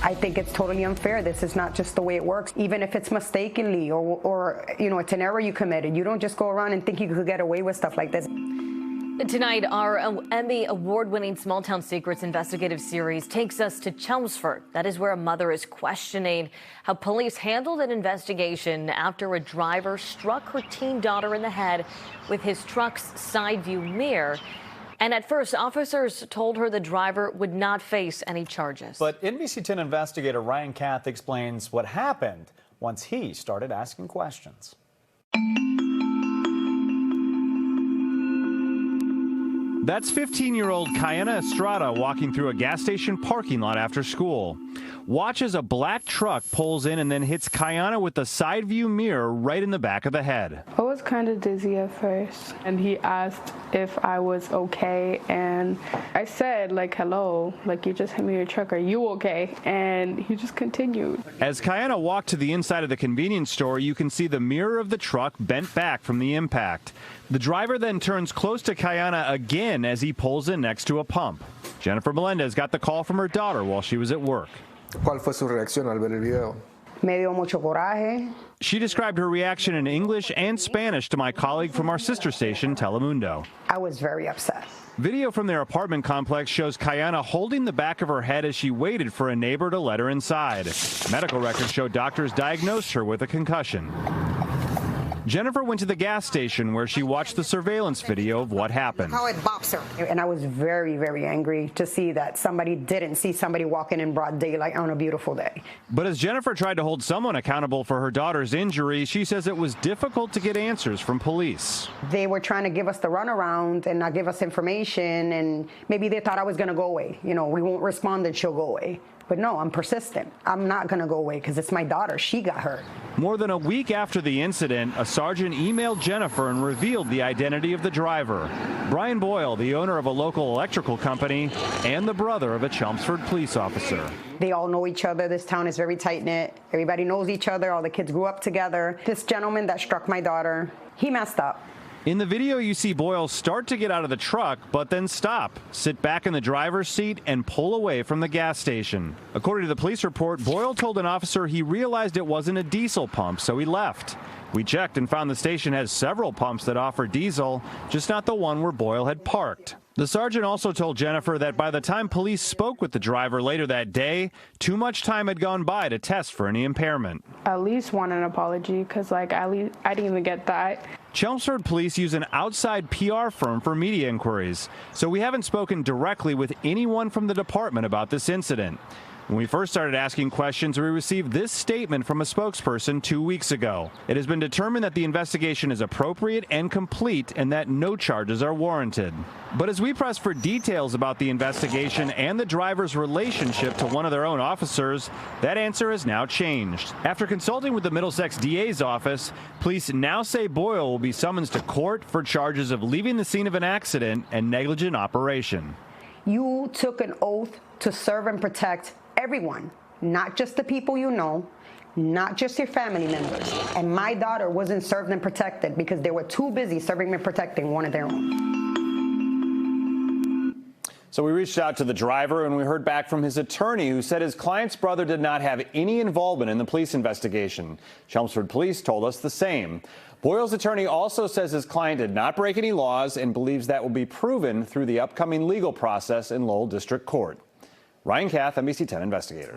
I think it's totally unfair. This is not just the way it works. Even if it's mistakenly or it's an error you committed, you don't just go around and think you could get away with stuff like this. Tonight, our Emmy award-winning Small Town Secrets investigative series takes us to Chelmsford. That is where a mother is questioning how police handled an investigation after a driver struck her teen daughter in the head with his truck's side view mirror. And at first, officers told her the driver would not face any charges. But NBC 10 investigator Ryan Kath explains what happened once he started asking questions. That's 15-year-old Kayana Estrada walking through a gas station parking lot after school. Watch as a black truck pulls in and then hits Kayana with the side view mirror right in the back of the head. I was kind of dizzy at first, and he asked if I was okay, and I said, hello, you just hit me with your truck, are you okay? And he just continued. As Kayana walked to the inside of the convenience store, you can see the mirror of the truck bent back from the impact. The driver then turns close to Kayana again as he pulls in next to a pump. Jennifer Melendez got the call from her daughter while she was at work. ¿Cuál fue su reacción al ver el video? Me dio mucho coraje. She described her reaction in English and Spanish to my colleague from our sister station, Telemundo. I was very upset. Video from their apartment complex shows Kayana holding the back of her head as she waited for a neighbor to let her inside. Medical records show doctors diagnosed her with a concussion. Jennifer went to the gas station where she watched the surveillance video of what happened. How it bops her. And I was very, very angry to see that somebody didn't see somebody walking in broad daylight on a beautiful day. But as Jennifer tried to hold someone accountable for her daughter's injury, she says it was difficult to get answers from police. They were trying to give us the runaround and not give us information, and maybe they thought I was going to go away. We won't respond and she'll go away. But no, I'm persistent. I'm not going to go away because it's my daughter. She got hurt. More than a week after the incident, a sergeant emailed Jennifer and revealed the identity of the driver. Brian Boyle, the owner of a local electrical company and the brother of a Chelmsford police officer. They all know each other. This town is very tight-knit. Everybody knows each other. All the kids grew up together. This gentleman that struck my daughter, he messed up. In the video, you see Boyle start to get out of the truck, but then stop, sit back in the driver's seat, and pull away from the gas station. According to the police report, Boyle told an officer he realized it wasn't a diesel pump, so he left. We checked and found the station has several pumps that offer diesel, just not the one where Boyle had parked. The sergeant also told Jennifer that by the time police spoke with the driver later that day, too much time had gone by to test for any impairment. At least want an apology, because I didn't even get that. Chelmsford police use an outside PR firm for media inquiries, so we haven't spoken directly with anyone from the department about this incident. When we first started asking questions, we received this statement from a spokesperson 2 weeks ago. It has been determined that the investigation is appropriate and complete and that no charges are warranted. But as we press for details about the investigation and the driver's relationship to one of their own officers, that answer has now changed. After consulting with the Middlesex DA's office, police now say Boyle will be summoned to court for charges of leaving the scene of an accident and negligent operation. You took an oath to serve and protect everyone, not just the people you know, not just your family members. And my daughter wasn't served and protected because they were too busy serving and protecting one of their own. So we reached out to the driver and we heard back from his attorney, who said his client's brother did not have any involvement in the police investigation. Chelmsford police told us the same. Boyle's attorney also says his client did not break any laws and believes that will be proven through the upcoming legal process in Lowell District Court. Ryan Kath, NBC 10 investigator.